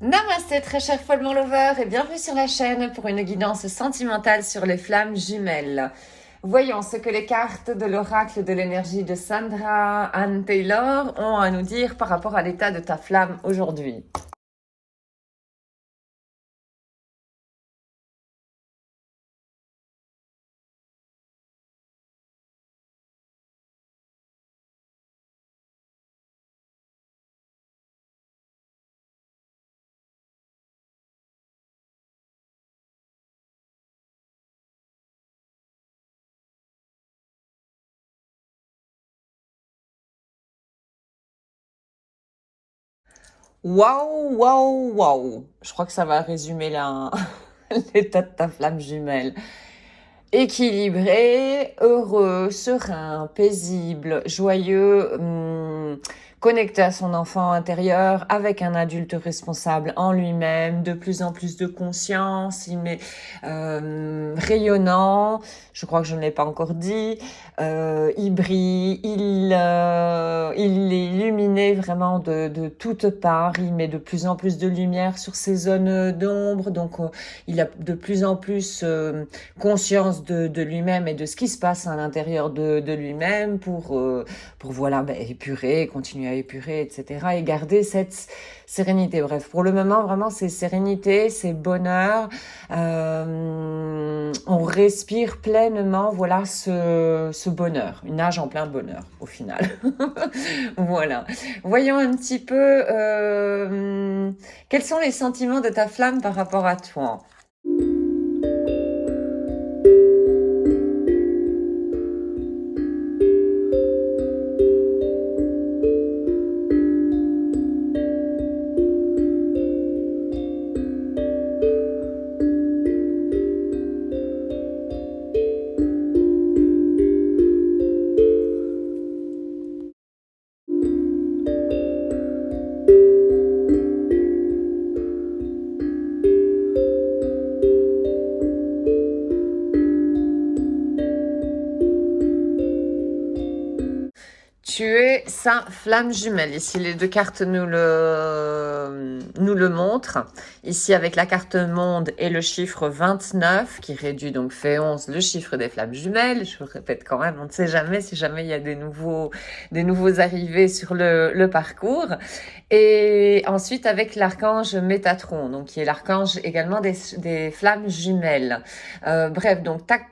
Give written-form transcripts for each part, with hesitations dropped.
Namasté, très cher follement lover, et bienvenue sur la chaîne pour une guidance sentimentale sur les flammes jumelles. Voyons ce que les cartes de l'oracle de l'énergie de Sandra Anne Taylor ont à nous dire par rapport à l'état de ta flamme aujourd'hui. Waouh, waouh, waouh. Je crois que ça va résumer l'état de ta flamme jumelle. Équilibré, heureux, serein, paisible, joyeux, connecté à son enfant intérieur, avec un adulte responsable en lui-même, de plus en plus de conscience, rayonnant, je crois que je ne l'ai pas encore dit, il brille, il est illuminé vraiment de toutes parts, il met de plus en plus de lumière sur ses zones d'ombre, donc il a de plus en plus conscience de lui-même et de ce qui se passe à l'intérieur de lui-même pour voilà, épurer, continuer à épurer, etc. Et garder cette sérénité. Bref, pour le moment, vraiment, c'est sérénité, c'est bonheur. On respire pleinement, voilà, ce bonheur. Une nage en plein bonheur, au final. Voilà. Voyons un petit peu quels sont les sentiments de ta flamme par rapport à toi. Tu es sa flamme jumelle. Ici, les deux cartes nous le montrent. Ici, avec la carte monde et le chiffre 29, qui réduit donc fait 11 le chiffre des flammes jumelles. Je vous répète quand même, on ne sait jamais si jamais il y a des nouveaux arrivés sur le parcours. Et ensuite, avec l'archange Métatron, donc qui est l'archange également des flammes jumelles. Bref, donc tac.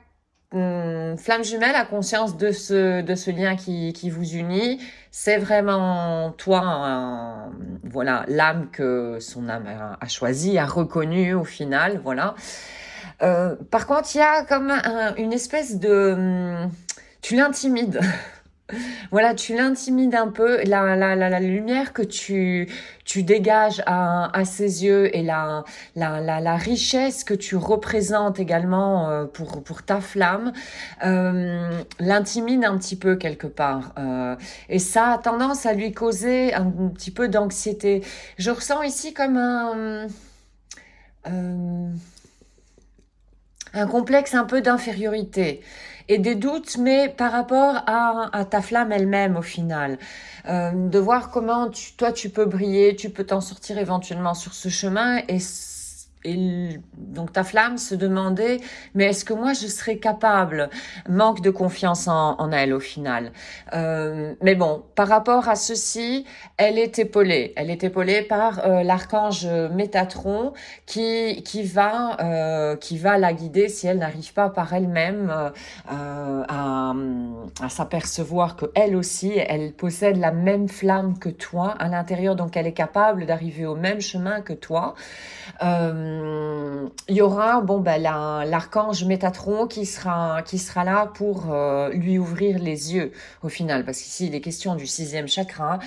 Flamme jumelle a conscience de ce lien qui vous unit. C'est vraiment toi, voilà, l'âme que son âme a choisie, a reconnue au final, voilà. Par contre, il y a comme une espèce tu l'intimides. Voilà, tu l'intimides un peu. La lumière que tu dégages à ses yeux et la richesse que tu représentes également pour ta flamme l'intimide un petit peu quelque part. Et ça a tendance à lui causer un petit peu d'anxiété. Je ressens ici comme euh, un complexe un peu d'infériorité et des doutes, mais par rapport à ta flamme elle-même au final. De voir comment toi tu peux briller, tu peux t'en sortir éventuellement sur ce chemin et donc ta flamme se demandait, mais est-ce que moi je serais capable? Manque de confiance en elle au final. Mais bon, par rapport à ceci, elle est épaulée. Elle est épaulée par l'archange Métatron qui va la guider si elle n'arrive pas par elle-même à s'apercevoir que elle aussi, elle possède la même flamme que toi à l'intérieur, donc elle est capable d'arriver au même chemin que toi. Il y aura l'archange Métatron qui sera là pour lui ouvrir les yeux au final, parce qu'ici il est question du sixième chakra.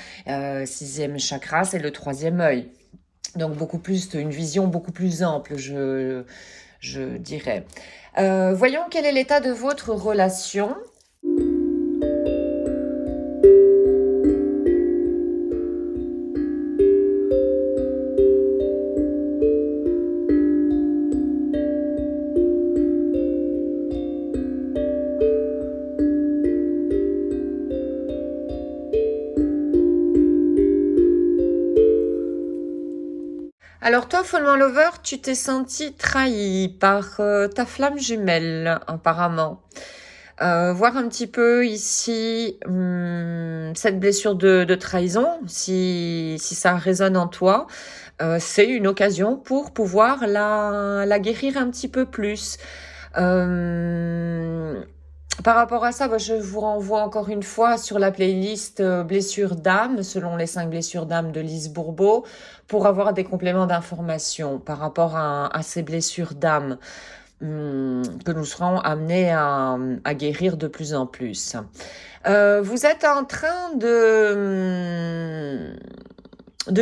Sixième chakra, c'est le troisième œil. Donc beaucoup plus, une vision beaucoup plus ample, je dirais. Voyons quel est l'état de votre relation. Alors toi, Follow Lover, tu t'es senti trahi par ta flamme jumelle, apparemment. Voir un petit peu ici cette blessure de trahison, si ça résonne en toi, c'est une occasion pour pouvoir la guérir un petit peu plus. Euh, Par rapport à ça, bah, je vous renvoie encore une fois sur la playlist blessures d'âme, selon les 5 blessures d'âme de Lise Bourbeau, pour avoir des compléments d'information par rapport à ces blessures d'âme que nous serons amenés à guérir de plus en plus. Vous êtes en train de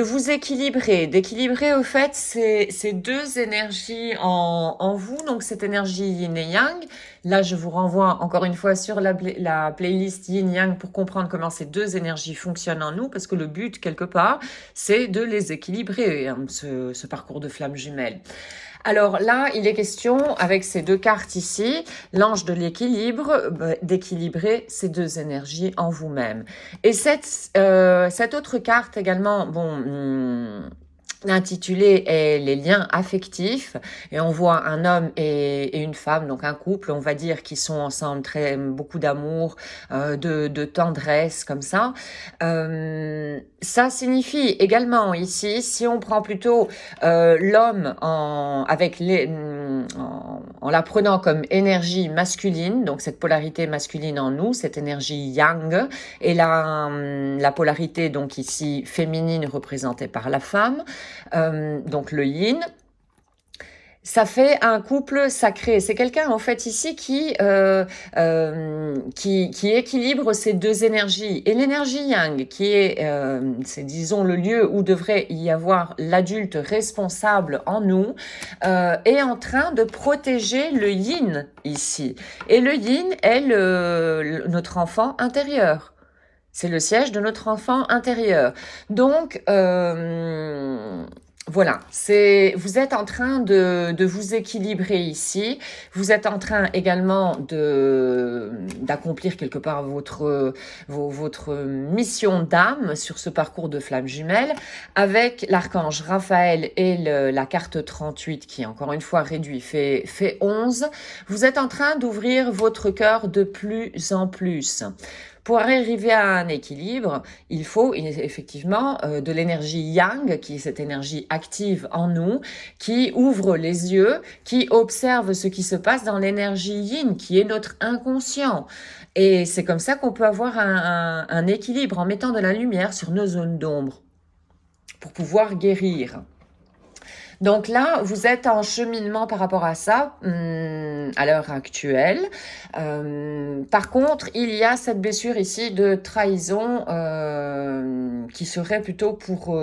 vous équilibrer, d'équilibrer au fait ces deux énergies en vous, donc cette énergie yin et yang. Là, je vous renvoie encore une fois sur la playlist yin yang pour comprendre comment ces deux énergies fonctionnent en nous, parce que le but, quelque part, c'est de les équilibrer, hein, ce parcours de flamme jumelle. Alors là, il est question, avec ces deux cartes ici, l'ange de l'équilibre, d'équilibrer ces deux énergies en vous-même. Et cette autre carte également, intitulée est les liens affectifs, et on voit un homme et une femme, donc un couple, on va dire, qui sont ensemble, beaucoup d'amour, de tendresse, comme ça. Ça signifie également ici, si on prend plutôt l'homme en la prenant comme énergie masculine, donc cette polarité masculine en nous, cette énergie yang, et la polarité donc ici féminine représentée par la femme, donc le yin. Ça fait un couple sacré. C'est quelqu'un en fait ici qui équilibre ces deux énergies. Et l'énergie yang, qui est, c'est disons le lieu où devrait y avoir l'adulte responsable en nous, est en train de protéger le yin ici. Et le yin est notre enfant intérieur. C'est le siège de notre enfant intérieur. Donc voilà, vous êtes en train de vous équilibrer ici. Vous êtes en train également d'accomplir quelque part votre mission d'âme sur ce parcours de flamme jumelle avec l'archange Raphaël et la carte 38 qui, encore une fois, réduit, fait 11. Vous êtes en train d'ouvrir votre cœur de plus en plus. Pour arriver à un équilibre, il faut effectivement de l'énergie yang, qui est cette énergie active en nous, qui ouvre les yeux, qui observe ce qui se passe dans l'énergie yin, qui est notre inconscient. Et c'est comme ça qu'on peut avoir un équilibre en mettant de la lumière sur nos zones d'ombre pour pouvoir guérir. Donc là, vous êtes en cheminement par rapport à ça à l'heure actuelle. Par contre, il y a cette blessure ici de trahison qui serait plutôt pour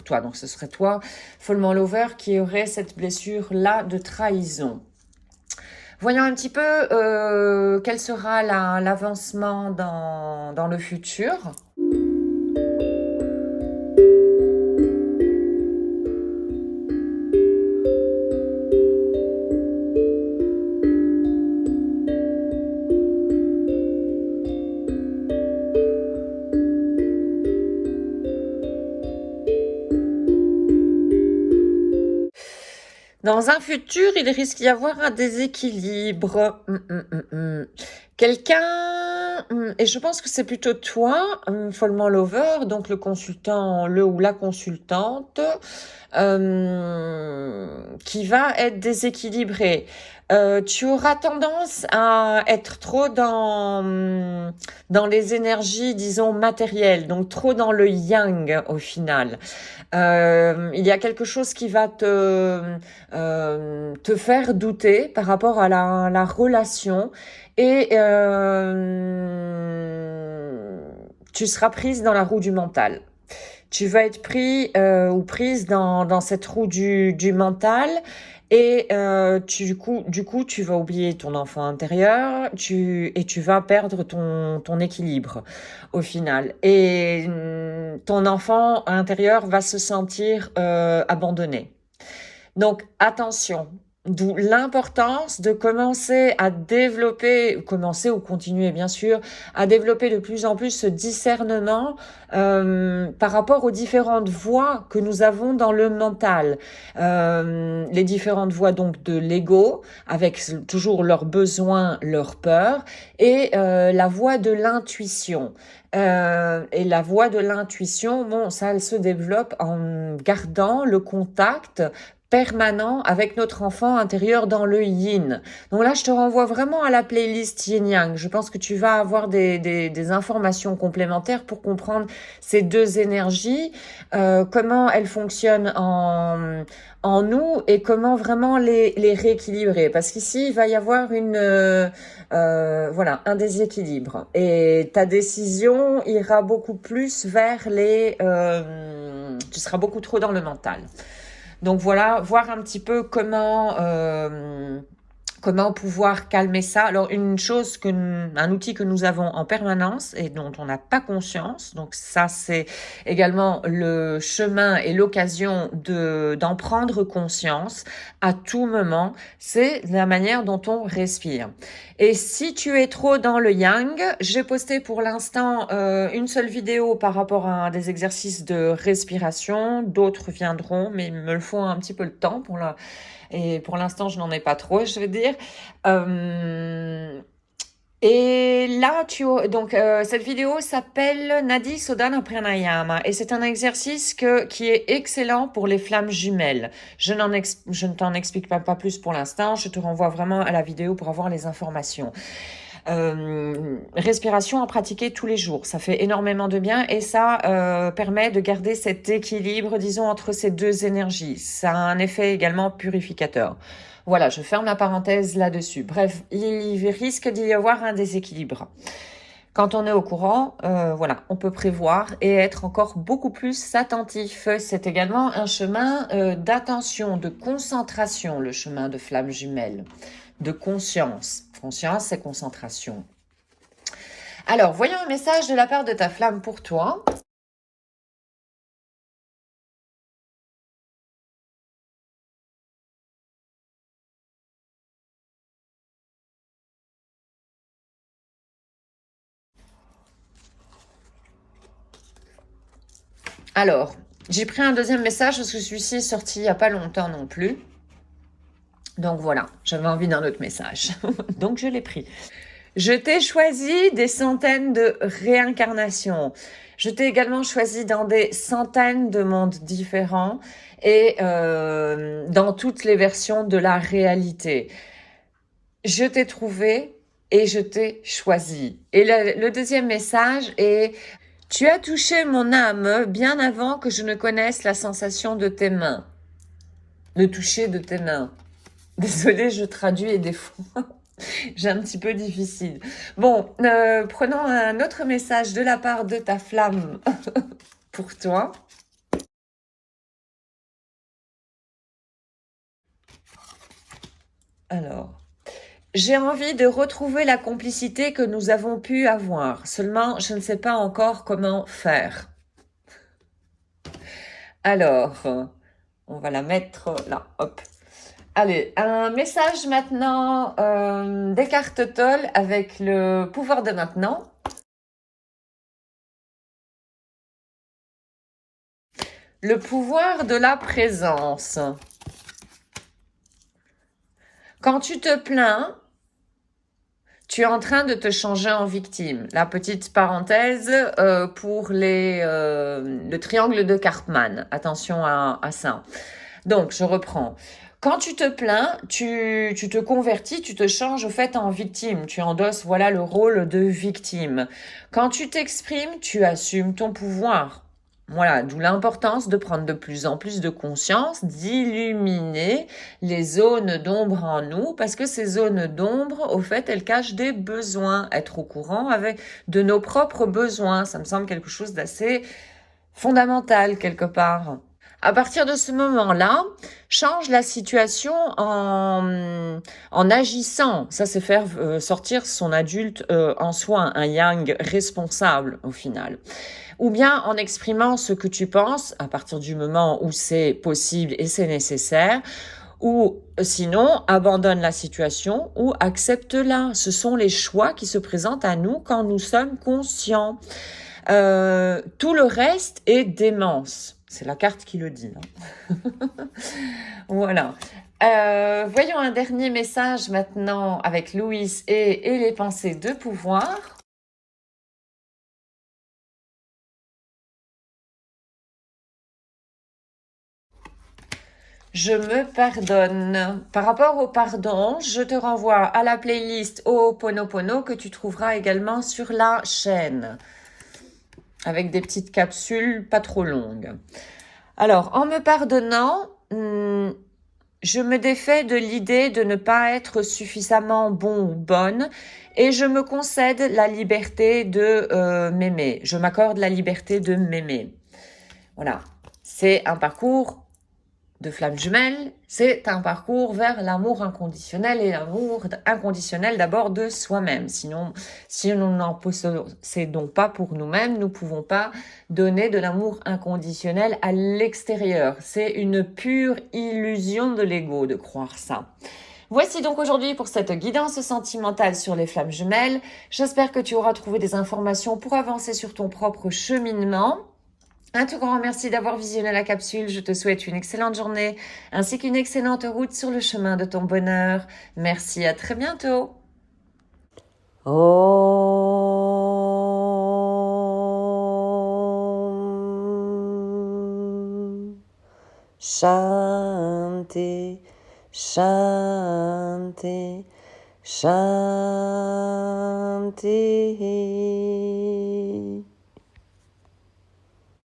toi. Donc ce serait toi, Follement Lover, qui aurait cette blessure-là de trahison. Voyons un petit peu quel sera l'avancement dans le futur. Dans un futur, il risque d'y avoir un déséquilibre. Quelqu'un, et je pense que c'est plutôt toi, Follement Lover, donc le consultant, le ou la consultante, qui va être déséquilibré. Tu auras tendance à être trop dans les énergies, disons, matérielles, donc trop dans le yang au final. Il y a quelque chose qui va te faire douter par rapport à la relation et tu seras prise dans la roue du mental. Tu vas être pris ou prise dans cette roue du mental et du coup, tu vas oublier ton enfant intérieur et tu vas perdre ton équilibre au final. Et ton enfant intérieur va se sentir abandonné. Donc, attention. D'où l'importance de commencer à développer, commencer ou continuer bien sûr, à développer de plus en plus ce discernement par rapport aux différentes voies que nous avons dans le mental. Les différentes voies donc de l'ego, avec toujours leurs besoins, leurs peurs, et la voie de l'intuition. Et la voie de l'intuition, bon, ça, elle se développe en gardant le contact permanent avec notre enfant intérieur dans le yin. Donc là, je te renvoie vraiment à la playlist Yin Yang. Je pense que tu vas avoir des informations complémentaires pour comprendre ces deux énergies, comment elles fonctionnent en nous et comment vraiment les rééquilibrer. Parce qu'ici, il va y avoir voilà, un déséquilibre. Et ta décision ira beaucoup plus vers tu seras beaucoup trop dans le mental. Donc voilà, voir un petit peu comment pouvoir calmer ça. Alors un outil que nous avons en permanence et dont on n'a pas conscience, donc ça c'est également le chemin et l'occasion d'en prendre conscience à tout moment, c'est la manière dont on respire. Et si tu es trop dans le yang, j'ai posté pour l'instant une seule vidéo par rapport à des exercices de respiration, d'autres viendront, mais il me le faut un petit peu le temps et pour l'instant, je n'en ai pas trop, je veux dire. Et là, cette vidéo s'appelle Nadi Sodhana Pranayama et c'est un exercice qui est excellent pour les flammes jumelles. Je ne t'en explique pas plus pour l'instant. Je te renvoie vraiment à la vidéo pour avoir les informations. Respiration à pratiquer tous les jours. Ça fait énormément de bien et ça permet de garder cet équilibre, disons, entre ces deux énergies. Ça a un effet également purificateur. Voilà, je ferme la parenthèse là-dessus. Bref, il risque d'y avoir un déséquilibre. Quand on est au courant, voilà, on peut prévoir et être encore beaucoup plus attentif. C'est également un chemin d'attention, de concentration, le chemin de flamme jumelle, de conscience. Conscience, c'est concentration. Alors, voyons un message de la part de ta flamme pour toi. Alors, j'ai pris un deuxième message parce que celui-ci est sorti il n'y a pas longtemps non plus. Donc voilà, j'avais envie d'un autre message. Donc je l'ai pris. Je t'ai choisi des centaines de réincarnations. Je t'ai également choisi dans des centaines de mondes différents et dans toutes les versions de la réalité. Je t'ai trouvé et je t'ai choisi. Et le deuxième message est: tu as touché mon âme bien avant que je ne connaisse la sensation de tes mains. Le toucher de tes mains. Désolée, je traduis et des fois, j'ai un petit peu difficile. Bon, prenons un autre message de la part de ta flamme pour toi. Alors, j'ai envie de retrouver la complicité que nous avons pu avoir. Seulement, je ne sais pas encore comment faire. Alors, on va la mettre là, hop. Allez, un message maintenant des cartes Toll avec le pouvoir de maintenant. Le pouvoir de la présence. Quand tu te plains, tu es en train de te changer en victime. La petite parenthèse pour le triangle de Karpman. Attention à ça. Donc, je reprends. Quand tu te plains, tu te convertis, tu te changes au fait en victime. Tu endosses, voilà, le rôle de victime. Quand tu t'exprimes, tu assumes ton pouvoir. Voilà, d'où l'importance de prendre de plus en plus de conscience, d'illuminer les zones d'ombre en nous, parce que ces zones d'ombre, au fait, elles cachent des besoins. Être au courant de nos propres besoins, ça me semble quelque chose d'assez fondamental quelque part. À partir de ce moment-là, change la situation en agissant. Ça, c'est faire sortir son adulte en soi, un yang responsable au final. Ou bien en exprimant ce que tu penses à partir du moment où c'est possible et c'est nécessaire. Ou sinon, abandonne la situation ou accepte-la. Ce sont les choix qui se présentent à nous quand nous sommes conscients. Tout le reste est démence. C'est la carte qui le dit. Voilà. Voyons un dernier message maintenant avec Louis et les pensées de pouvoir. Je me pardonne. Par rapport au pardon, je te renvoie à la playlist Ho'oponopono que tu trouveras également sur la chaîne, avec des petites capsules pas trop longues. Alors, en me pardonnant, je me défais de l'idée de ne pas être suffisamment bon ou bonne et je me concède la liberté de m'aimer. Je m'accorde la liberté de m'aimer. Voilà, c'est un parcours de flamme jumelle, c'est un parcours vers l'amour inconditionnel et l'amour inconditionnel d'abord de soi-même. Sinon, si nous n'en possédons pas pour nous-mêmes, nous ne pouvons pas donner de l'amour inconditionnel à l'extérieur. C'est une pure illusion de l'ego de croire ça. Voici donc aujourd'hui pour cette guidance sentimentale sur les flammes jumelles. J'espère que tu auras trouvé des informations pour avancer sur ton propre cheminement. Un tout grand merci d'avoir visionné la capsule. Je te souhaite une excellente journée ainsi qu'une excellente route sur le chemin de ton bonheur. Merci, à très bientôt. Om Shanti, Shanti, Shanti.